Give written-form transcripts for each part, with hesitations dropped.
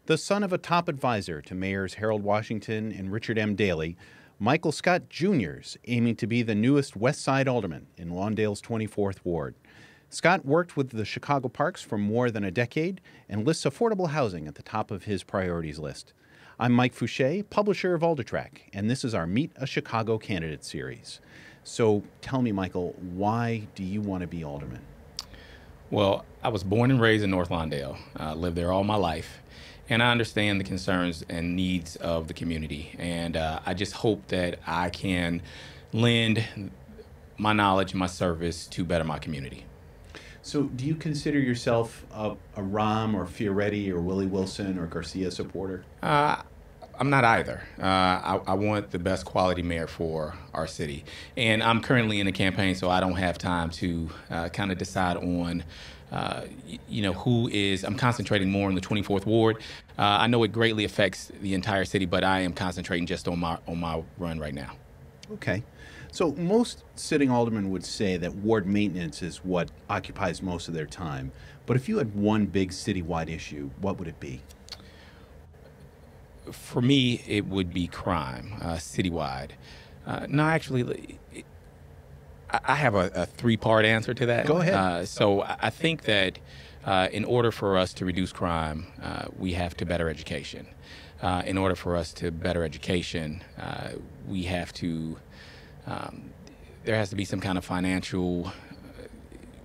The son of a top advisor to Mayors Harold Washington and Richard M. Daley, Michael Scott Jr.'s aiming to be the newest West Side alderman in Lawndale's 24th Ward. Scott worked with the Chicago Parks for more than a decade and lists affordable housing at the top of his priorities list. I'm Mike Fouché, publisher of Aldertrack, and this is our Meet a Chicago Candidate series. So tell me, Michael, why do you want to be alderman? Well, I was born and raised in North Lawndale. Lived there all my life. And I understand the concerns and needs of the community. And I just hope that I can lend my knowledge, my service to better my community. So do you consider yourself a Rahm or Fioretti or Willie Wilson or Garcia supporter? I'm not either. I want the best quality mayor for our city. And I'm currently in a campaign, so I don't have time to kind of decide on who is. I'm concentrating more on the 24th Ward. I know it greatly affects the entire city, but I am concentrating just on my run right now. Okay. So most sitting aldermen would say that ward maintenance is what occupies most of their time. But if you had one big citywide issue, what would it be? For me, it would be crime, citywide. No, actually, I have a three-part answer to that. Go ahead. So I think that in order for us to reduce crime, we have to better education. In order for us to better education, we have to, there has to be some kind of financial,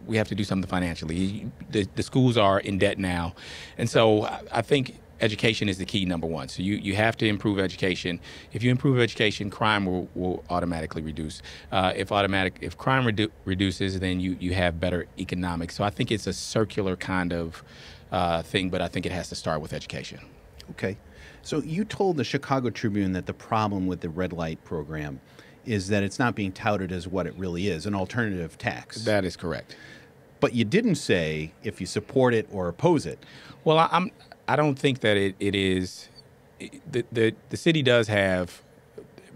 we have to do something financially. The schools are in debt now. And so I think education is the key, number one. So you have to improve education. If you improve education, crime will automatically reduce. If crime reduces, then you have better economics. So I think it's a circular kind of thing, but I think it has to start with education. Okay. So you told the Chicago Tribune that the problem with the red light program is that it's not being touted as what it really is, an alternative tax. That is correct. But you didn't say if you support it or oppose it. Well, I don't think that it is. The city does have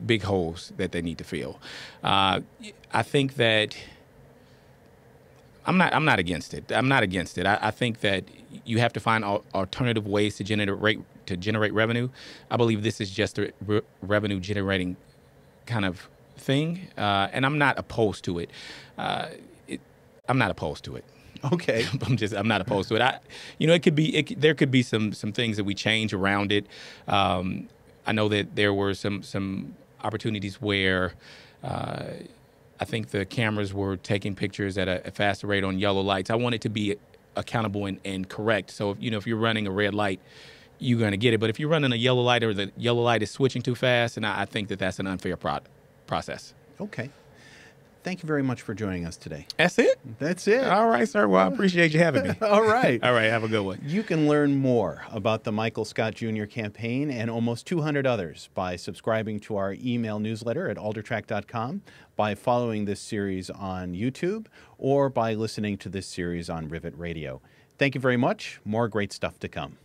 big holes that they need to fill. I think that I'm not against it. I'm not against it. I think that you have to find alternative ways to generate revenue. I believe this is just a revenue generating kind of thing, and I'm not opposed to it. I'm not opposed to it. Okay. I'm not opposed to it. It could be, there could be some things that we change around it. I know that there were some opportunities where I think the cameras were taking pictures at a faster rate on yellow lights. I want it to be accountable and correct. So if you're running a red light, you're going to get it. But if you're running a yellow light or the yellow light is switching too fast, and I think that's an unfair process. Okay. Thank you very much for joining us today. That's it? That's it. All right, sir. Well, I appreciate you having me. All right. All right. Have a good one. You can learn more about the Michael Scott Jr. campaign and almost 200 others by subscribing to our email newsletter at aldertrack.com, by following this series on YouTube, or by listening to this series on Rivet Radio. Thank you very much. More great stuff to come.